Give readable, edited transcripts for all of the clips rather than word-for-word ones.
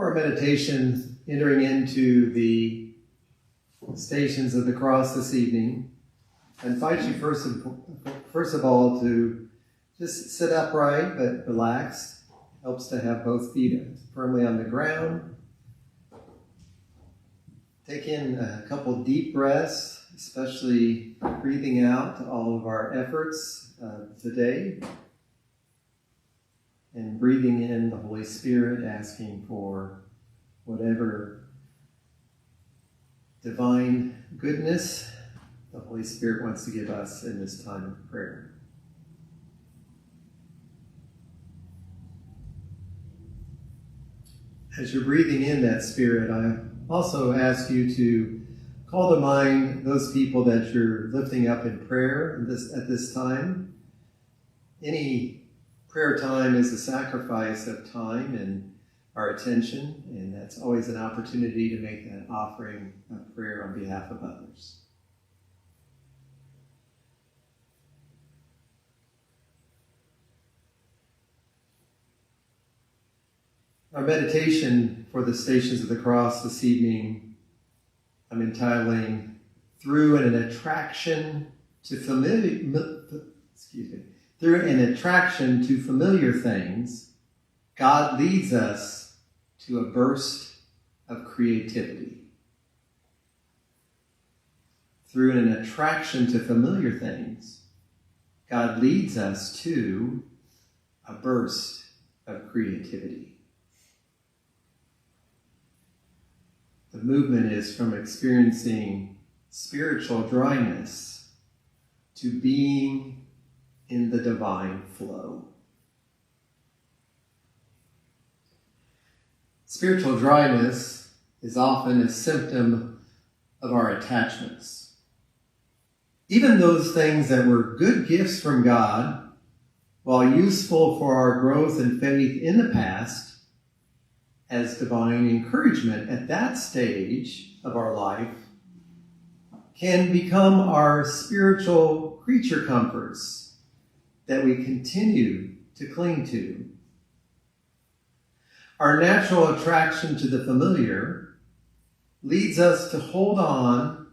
our meditation, entering into the Stations of the Cross this evening, I invite you first of all to just sit upright but relaxed. Helps to have both feet firmly on the ground. Take in a couple deep breaths, especially breathing out all of our efforts today. And breathing in the Holy Spirit, asking for whatever divine goodness the Holy Spirit wants to give us in this time of prayer. As you're breathing in that Spirit, I also ask you to call to mind those people that you're lifting up in prayer at this time. Any prayer time is a sacrifice of time and our attention, and that's always an opportunity to make that offering of prayer on behalf of others. Our meditation for the Stations of the Cross this evening, I'm entitling Through an Attraction to Familiar Things, God leads us to a burst of creativity. Through an attraction to familiar things, God leads us to a burst of creativity. The movement is from experiencing spiritual dryness to being in the divine flow. Spiritual dryness is often a symptom of our attachments. Even those things that were good gifts from God, while useful for our growth and faith in the past, as divine encouragement at that stage of our life, can become our spiritual creature comforts that we continue to cling to. Our natural attraction to the familiar leads us to hold on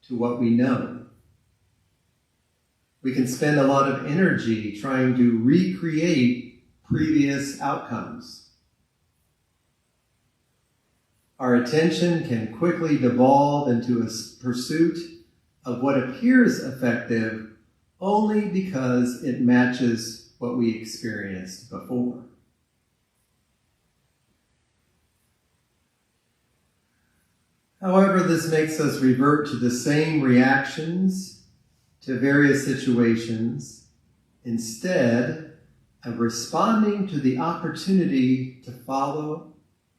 to what we know. We can spend a lot of energy trying to recreate previous outcomes. Our attention can quickly devolve into a pursuit of what appears effective only because it matches what we experienced before. However, this makes us revert to the same reactions to various situations instead of responding to the opportunity to follow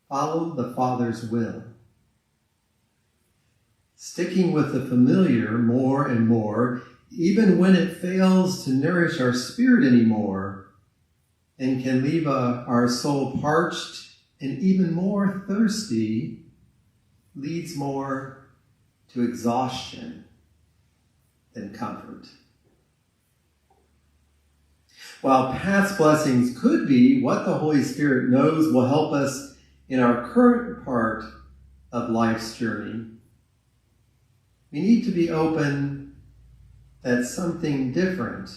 the Father's will. Sticking with the familiar more and more, even when it fails to nourish our spirit anymore, and can leave our soul parched and even more thirsty, leads more to exhaustion than comfort. While past blessings could be what the Holy Spirit knows will help us in our current part of life's journey, we need to be open that something different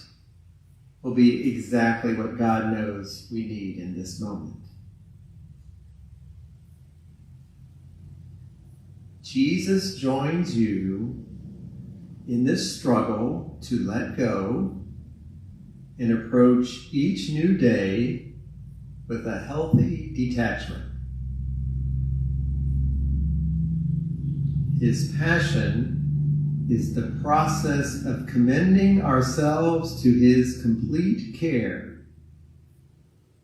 will be exactly what God knows we need in this moment. Jesus joins you in this struggle to let go and approach each new day with a healthy detachment. His passion is the process of commending ourselves to his complete care,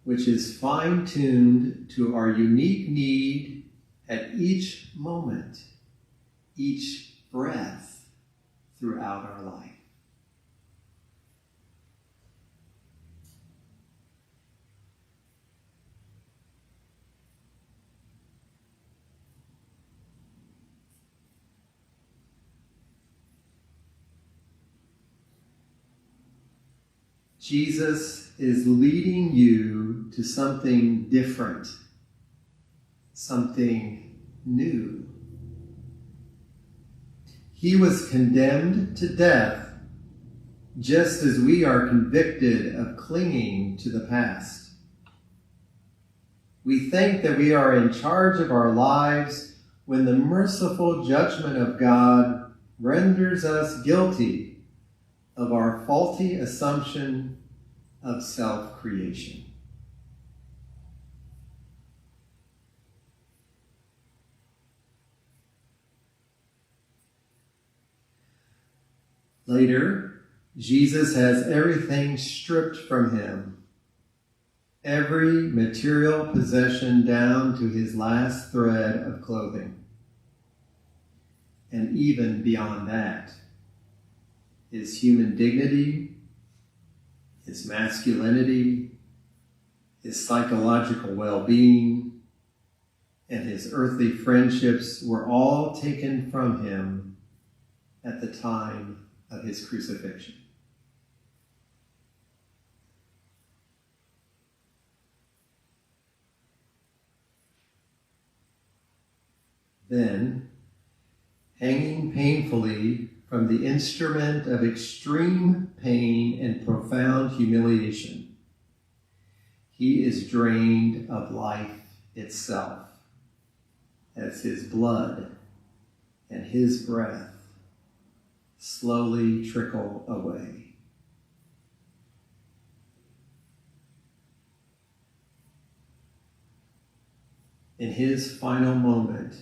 which is fine-tuned to our unique need at each moment, each breath throughout our life. Jesus is leading you to something different, something new. He was condemned to death just as we are convicted of clinging to the past. We think that we are in charge of our lives when the merciful judgment of God renders us guilty of our faulty assumption of self-creation. Later, Jesus has everything stripped from him, every material possession down to his last thread of clothing. And even beyond that, his human dignity, his masculinity, his psychological well-being, and his earthly friendships were all taken from him at the time of his crucifixion. Then, hanging painfully from the instrument of extreme pain and profound humiliation, he is drained of life itself as his blood and his breath slowly trickle away. In his final moment,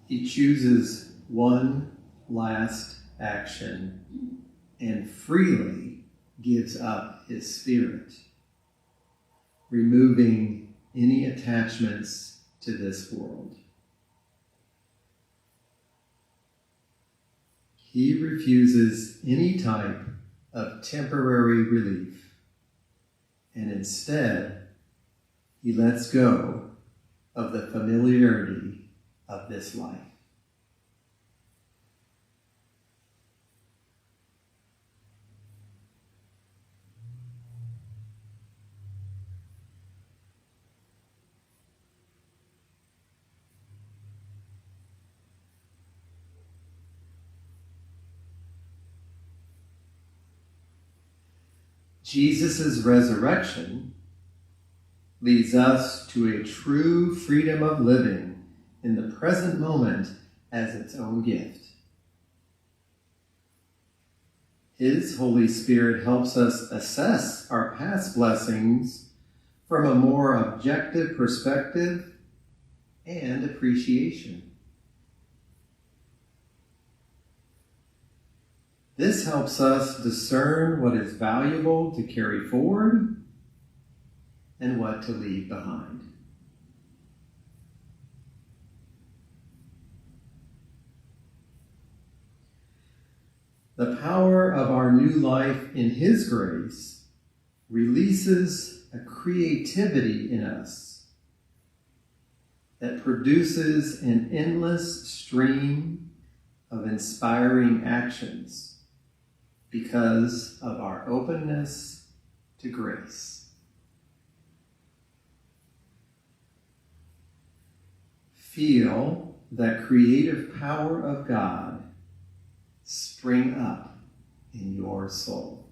he chooses one last action and freely gives up his spirit, removing any attachments to this world. He refuses any type of temporary relief, and instead, he lets go of the familiarity of this life. Jesus' resurrection leads us to a true freedom of living in the present moment as its own gift. His Holy Spirit helps us assess our past blessings from a more objective perspective and appreciation. This helps us discern what is valuable to carry forward and what to leave behind. The power of our new life in His grace releases a creativity in us that produces an endless stream of inspiring actions because of our openness to grace. Feel that creative power of God spring up in your soul.